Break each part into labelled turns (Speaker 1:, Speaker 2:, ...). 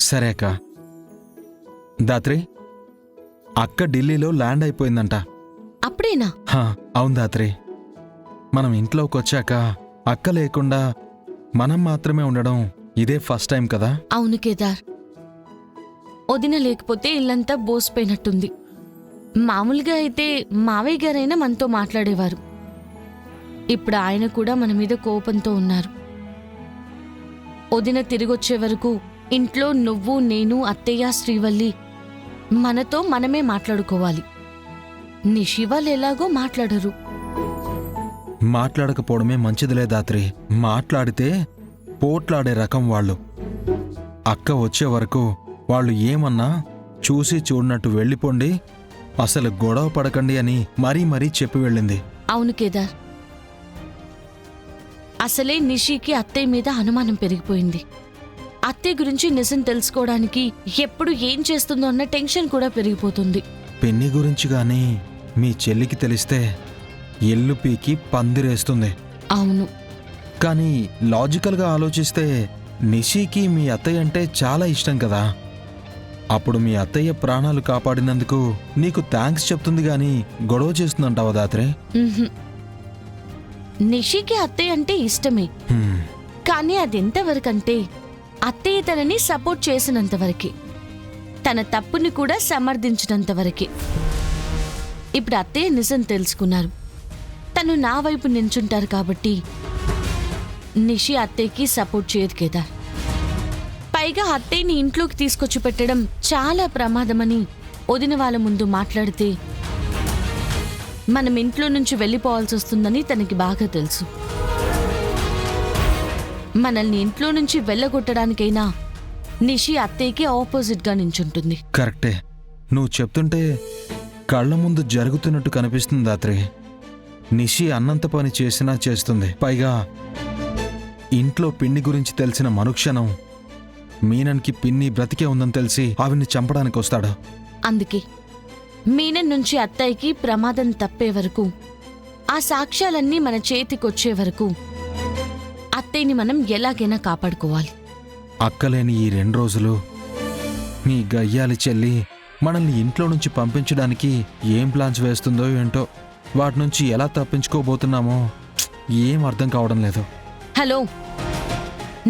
Speaker 1: సరే అక్క. దాత్రి, అక్క ఢిల్లీలో ల్యాండ్ అయిపోయిందంట.
Speaker 2: అప్పుడేనా?
Speaker 1: అవును దాత్రి. మనం ఇంట్లోకి వచ్చాక అక్క లేకుండా మనం మాత్రమే ఉండడం ఇదే ఫస్ట్ టైం కదా.
Speaker 2: అవును కేదార్, వదిన లేకపోతే ఇల్లంతా బోసిపోయినట్టుంది. మామూలుగా అయితే మావయ్య గారైనా మనతో మాట్లాడేవారు. ఇప్పుడు ఆయన కూడా మన మీద కోపంతో ఉన్నారు. వదిన తిరిగొచ్చే వరకు ఇంట్లో నువ్వు, నేను, అత్తయ్య, శ్రీవల్లి మనతో మనమే మాట్లాడుకోవాలి. నిషి వాళ్ళు ఎలాగో మాట్లాడరు.
Speaker 1: మాట్లాడకపోవడమే మంచిదిలే దాత్రి. మాట్లాడితే పోట్లాడే రకం వాళ్ళు. అక్క వచ్చే వరకు వాళ్ళు ఏమన్నా చూసి చూడనట్టు వెళ్ళిపోండి, అసలు గొడవ పడకండి అని మరీ మరీ చెప్పి వెళ్ళింది.
Speaker 2: అవును కేదార్, అసలే నిషికి అత్తయ్య మీద అనుమానం పెరిగిపోయింది. అత్తయ్య గురించి నిజం తెలుసుకోవడానికి ఎప్పుడు ఏం చేస్తుందో అన్న టెన్షన్ కూడా పెరిగిపోతుంది.
Speaker 1: పెన్ని గురించి గాని మీ చెల్లికి తెలిస్తే ఎల్లు పీకి పందిరేస్తుంది.
Speaker 2: అవును,
Speaker 1: కానీ లాజికల్గా ఆలోచిస్తే నిషికి మీ అత్తయ్య అంటే చాలా ఇష్టం కదా. అప్పుడు మీ అత్తయ్య ప్రాణాలు కాపాడినందుకు నీకు థ్యాంక్స్ చెప్తుంది గాని గొడవ చేస్తుందంటావా దాత్రే?
Speaker 2: నిషికి అత్తయ్య అంటే ఇష్టమే, కానీ అదెంతవరకంటే అత్తయ్య తనని సపోర్ట్ చేసినంతవరకే, తన తప్పుని కూడా సమర్థించినంతవరకే. ఇప్పుడు అత్తయ్య నిజం తెలుసుకున్నారు, తను నా వైపు నించుంటారు కాబట్టి నిషి అత్తయ్యకి సపోర్ట్ చేయదు కేదార్. పైగా అత్తయ్యని ఇంట్లోకి తీసుకొచ్చి పెట్టడం చాలా ప్రమాదమని వదిన వాళ్ళ ముందు మాట్లాడితే మనం ఇంట్లో నుంచి వెళ్ళిపోవాల్సి వస్తుందని తనకి బాగా తెలుసు. మనల్ని ఇంట్లో నుంచి వెళ్ళగొట్టడానికైనా నిషి అత్తయ్యకి ఆపోజిట్గా నించుంటుంది.
Speaker 1: కరెక్టే. నువ్వు చెప్తుంటే కళ్ళ ముందు జరుగుతున్నట్టు కనిపిస్తుంది దాత్రి. నిషి అన్నంత పని చేసినా చేస్తుంది. పైగా ఇంట్లో పిన్ని గురించి తెలిసిన మరుక్షణం మీనన్కి పిన్ని బ్రతికే ఉందని తెలిసి ఆవిడ్ని చంపడానికి వస్తాడు.
Speaker 2: అందుకే మీనన్ నుంచి అత్తయ్యకి ప్రమాదం తప్పే వరకు, ఆ సాక్ష్యాలన్నీ మన చేతికొచ్చే వరకు అత్తయ్యని మనం ఎలాగైనా కాపాడుకోవాలి.
Speaker 1: అక్కలేని ఈ 2 రోజులు మీ గయ్యాలి చెల్లి మనల్ని ఇంట్లో నుంచి పంపించడానికి ఏం ప్లాన్స్ వేస్తుందో ఏంటో. వాటి నుంచి ఎలా తప్పించుకోబోతున్నామో ఏం అర్థం కావడం లేదు.
Speaker 2: హలో,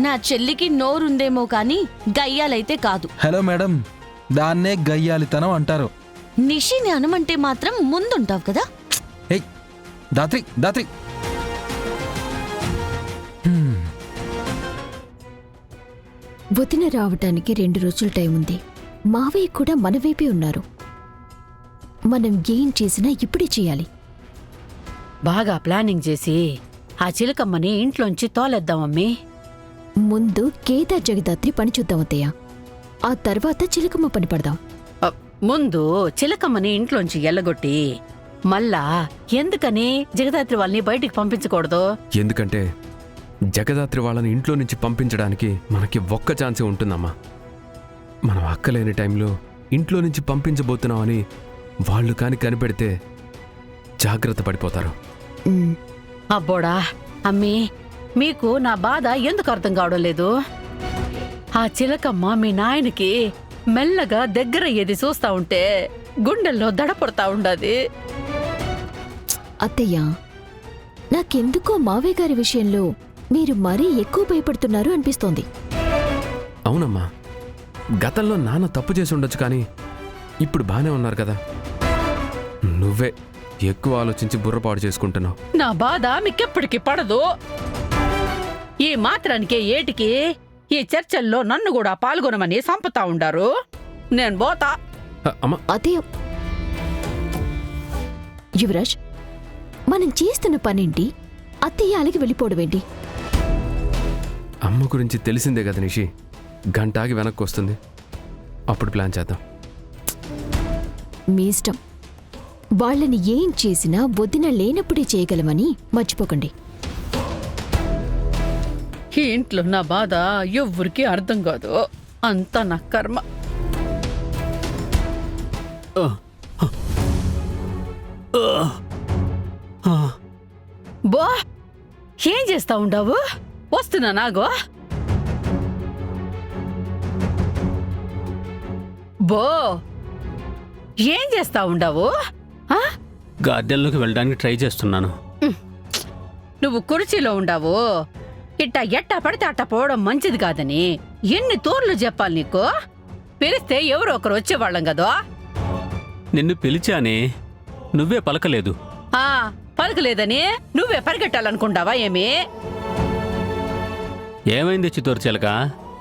Speaker 2: నా చెల్లికి నోరుందేమో కాని గయ్యాలైతే కాదు.
Speaker 1: హలో మేడం, దాన్నే గయ్యాలితనం అంటారు.
Speaker 2: నిషిని అనమంటే మాత్రం ముందుంటావు కదా.
Speaker 1: ఏయ్ దాత్రి, దాత్రి.
Speaker 3: వదిన రావటానికి 2 రోజుల టైం ఉంది. మావయ్య కూడా మన వైపే ఉన్నారు. మనం ఏం చేసినా ఇప్పుడే చేయాలి.
Speaker 4: బాగా ప్లానింగ్ చేసి ఆ చిలకమ్మని ఇంట్లోంచి తోలేద్దామమ్మీ.
Speaker 3: ముందు కేదార్ జగదాత్రి పని చూద్దాం అత్తయ్య, ఆ తర్వాత చిలకమ్మ పని పడదాం.
Speaker 4: ముందు చిలకమ్మని ఇంట్లోంచి ఎల్లగొట్టి మళ్ళా ఎందుకని జగదాత్రి వాళ్ళని బయటికి పంపించకూడదు?
Speaker 5: ఎందుకంటే జగదాత్రి వాళ్ళని ఇంట్లో నుంచి పంపించడానికి మనకి ఒక్క ఛాన్సే ఉంటుందమ్మా. మనం అక్కలేని టైంలో ఇంట్లో నుంచి పంపించబోతున్నామని వాళ్ళు కాని కనిపెడితే జాగ్రత్త పడిపోతారు.
Speaker 4: అబ్బోడా అమ్మీ, మీకు నా బాధ ఎందుకు అర్థం కావడం లేదు? ఆ చిలకమ్మ మీ నాయనకి మెల్లగా దగ్గరయ్యేది చూస్తా ఉంటే గుండెల్లో దడపడతా ఉండది.
Speaker 3: అత్తయ్య, నాకెందుకో మావయ్య గారి విషయంలో మీరు మరీ ఎక్కువ భయపడుతున్నారు అనిపిస్తోంది.
Speaker 5: అవునమ్మా, గతంలో నాన్న తప్పు చేసి ఉండొచ్చు, కానీ ఇప్పుడు బానే ఉన్నారు కదా. నువ్వే ఎక్కువ ఆలోచించి బుర్రపాడు చేసుకుంటున్నావు.
Speaker 4: నా బాధ మీకెప్పటికీ పడదు. ఈ మాత్రానికే ఏటికి ఈ చర్చల్లో నన్ను కూడా పాల్గొనమని సంపుతా ఉండారు. నేను పోతా.
Speaker 5: అమ్మా,
Speaker 3: అదే యువరాజ్, మనం చేస్తున్న పనేంటి? అత్తయ్య అలిగి వెళ్ళిపోవడమేంటి?
Speaker 5: అమ్మ గురించి తెలిసిందే కదా నిషి, గంటాగి వెనక్కి వస్తుంది. అప్పుడు ప్లాన్ చేద్దాం.
Speaker 3: మీ ఇష్టం. వాళ్ళని ఏం చేసినా వదిన లేనప్పుడే చేయగలమని మర్చిపోకండి.
Speaker 4: ఈ ఇంట్లో నా బాధ ఎవ్వరికీ అర్థం కాదు. అంతా నా కర్మ. బో, ఏం చేస్తా ఉండావు? వస్తున్నా నాగో. బో ఏం చేస్తా ఉండవు ఆ?
Speaker 6: గార్డెన్లోకి వెళ్ళడానికి ట్రై చేస్తున్నాను.
Speaker 4: నువ్వు కుర్చీలో ఉండవు. ఇట్టా ఎట్టా పడితే అట్టా పోవడం మంచిది కాదని ఎన్ని తూర్లు చెప్పాలి నీకు? పిలిస్తే ఎవరో ఒకరు వచ్చేవాళ్ళం కదా.
Speaker 6: నిన్ను పిలిచానే, నువ్వే పలకలేదు.
Speaker 4: ఆ పలకలేదని నువ్వే పరిగెట్టాలనుకుంటావా ఏమి?
Speaker 6: ఏమైంది చిత్తూరు చిలక?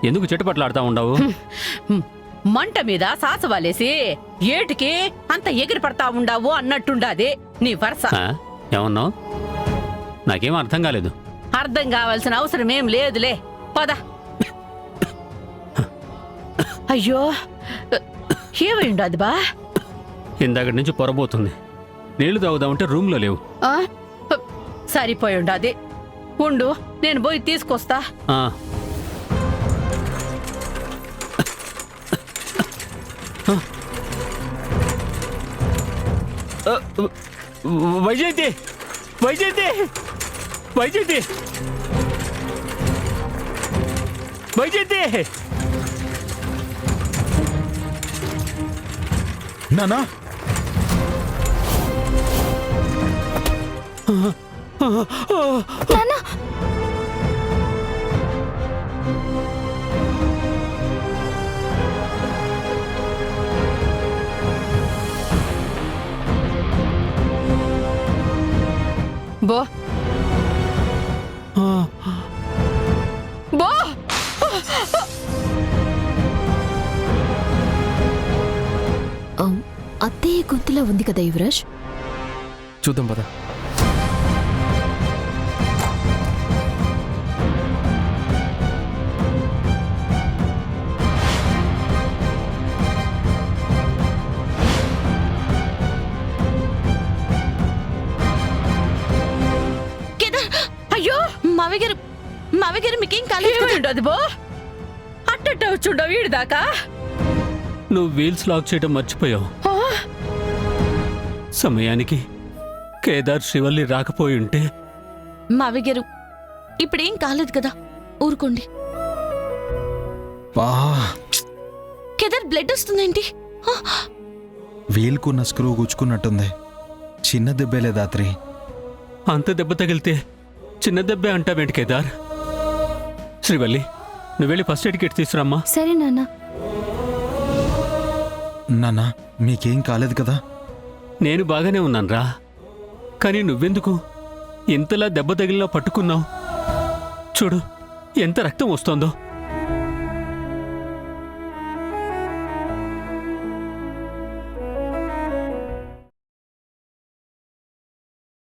Speaker 6: ఎందుకు చెట్టుపట్లాడుతూ ఉండవు?
Speaker 4: మంట మీద సాసవాలేసి ఏటికి అంత ఎగిరి పడతా ఉండావు అన్నట్టుండాది నీ వరస.
Speaker 6: ఆ? ఏమన్నావు? నాకేం అర్థం కాలేదు.
Speaker 4: అర్థం కావాల్సిన అవసరం ఏం లేదులే, పద. అయ్యో ఏమైండాది బా?
Speaker 6: ఇందాకటి నుంచి పొరబోతుంది. నీళ్లు తాగుదామంటే రూమ్లో లేవు.
Speaker 4: ఆ? సరిపోయి ఉండాది. ఉండు, నేను పోయి తీసుకొస్తా.
Speaker 6: ఆ. వైజయంతి, వైజయంతి, వైజయంతి, వైజయంతి!
Speaker 1: నానా
Speaker 4: బో బో
Speaker 3: అత్తయ్య గొంతులా ఉంది కదా యువరాజ్.
Speaker 5: చూద్దాం పద.
Speaker 2: కేదార్,
Speaker 4: అయ్యో
Speaker 2: మావయ్య గారు మీకేం కాలేదు కదా?
Speaker 4: ఏమైండదు బో? అట్టట్ట వచ్చుండవు వీడి దాకా.
Speaker 6: నువ్వు వీల్స్ లాక్ చేయడం మర్చిపోయావు. సమయానికి కేదార్ శివల్లి రాకపోయి ఉంటే
Speaker 2: మావయ్య గారు ఇప్పుడేం కాలేదు కదా, ఊరుకోండి.
Speaker 1: బా
Speaker 2: కేదార్ బ్లడ్ వస్తుందేంటి? ఆ,
Speaker 1: వీలుకున్న స్క్రూ గుచ్చుకున్నట్టుంది. చిన్న దెబ్బేలే దాత్రి.
Speaker 6: అంత దెబ్బ తగిలితే చిన్న దెబ్బే అంటావేంటి కేదార్? శ్రీవల్లి, నువ్వు వెళ్ళి ఫస్ట్ ఎయిడ్ కిట్ తీసుకురామ్మా.
Speaker 3: సరే నాన్న.
Speaker 1: నానా మీకేం కాలేదు కదా?
Speaker 6: నేను బాగానే ఉన్నానురా. కానీ నువ్వెందుకు ఇంతలా దెబ్బ తగిలినా పట్టుకున్నావు? చూడు ఎంత రక్తం వస్తోందో.